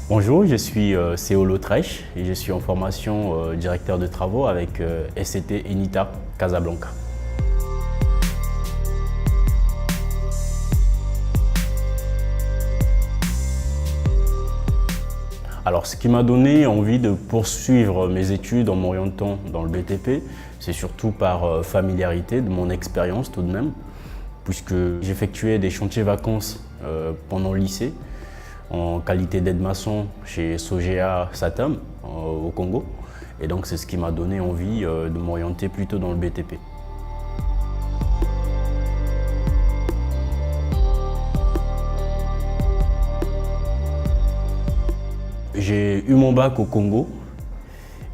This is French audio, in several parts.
Bonjour, je suis Céo Lautrèche et je suis en formation directeur de travaux avec SCT Enita Casablanca. Alors, ce qui m'a donné envie de poursuivre mes études en m'orientant dans le BTP, c'est surtout par familiarité de mon expérience tout de même, puisque j'effectuais des chantiers vacances pendant le lycée, en qualité d'aide-maçon chez Sogea Satam au Congo. Et donc c'est ce qui m'a donné envie de m'orienter plutôt dans le BTP. J'ai eu mon bac au Congo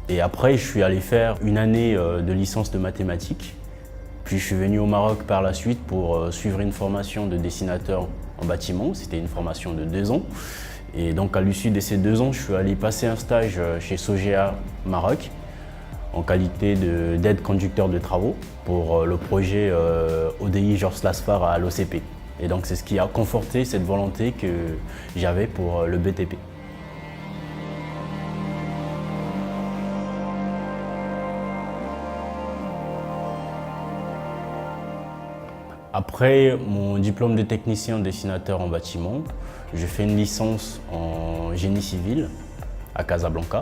et après je suis allé faire une année de licence de mathématiques. Puis je suis venu au Maroc par la suite pour suivre une formation de dessinateur en bâtiment. C'était une formation de 2 ans. Et donc à l'issue de ces 2 ans, je suis allé passer un stage chez Sogea Maroc en qualité d'aide conducteur de travaux pour le projet ODI Georges Lasfar à l'OCP. Et donc c'est ce qui a conforté cette volonté que j'avais pour le BTP. Après mon diplôme de technicien dessinateur en bâtiment, je fais une licence en génie civil à Casablanca.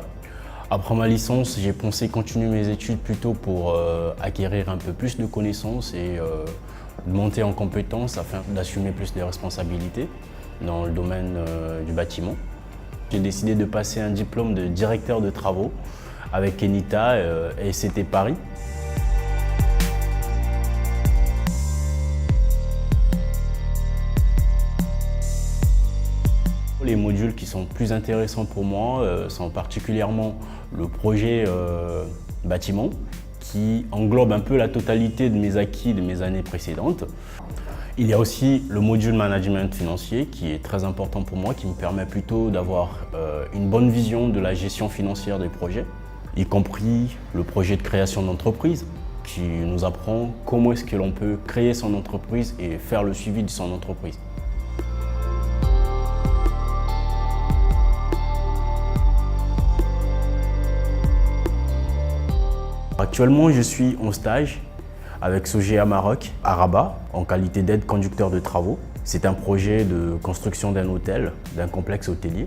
Après ma licence, j'ai pensé continuer mes études plutôt pour acquérir un peu plus de connaissances et monter en compétences afin d'assumer plus de responsabilités dans le domaine du bâtiment. J'ai décidé de passer un diplôme de directeur de travaux avec Enita et SCT Paris. Les modules qui sont plus intéressants pour moi sont particulièrement le projet bâtiment qui englobe un peu la totalité de mes acquis de mes années précédentes. Il y a aussi le module management financier qui est très important pour moi, qui me permet plutôt d'avoir une bonne vision de la gestion financière des projets, y compris le projet de création d'entreprise qui nous apprend comment est-ce que l'on peut créer son entreprise et faire le suivi de son entreprise. Actuellement, je suis en stage avec Sogea Maroc à Rabat en qualité d'aide conducteur de travaux. C'est un projet de construction d'un hôtel, d'un complexe hôtelier.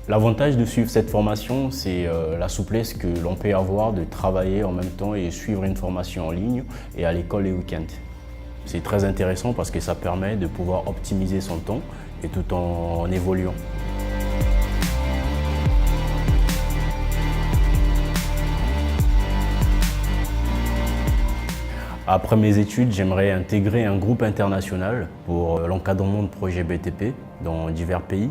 L'avantage de suivre cette formation, c'est la souplesse que l'on peut avoir de travailler en même temps et suivre une formation en ligne et à l'école les week-ends. C'est très intéressant parce que ça permet de pouvoir optimiser son temps et tout en évoluant. Après mes études, j'aimerais intégrer un groupe international pour l'encadrement de projets BTP dans divers pays.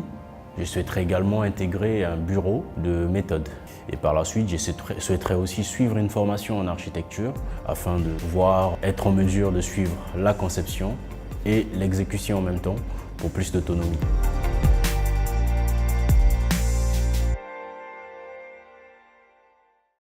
Je souhaiterais également intégrer un bureau de méthode. Et par la suite, je souhaiterais aussi suivre une formation en architecture afin de pouvoir être en mesure de suivre la conception et l'exécution en même temps pour plus d'autonomie.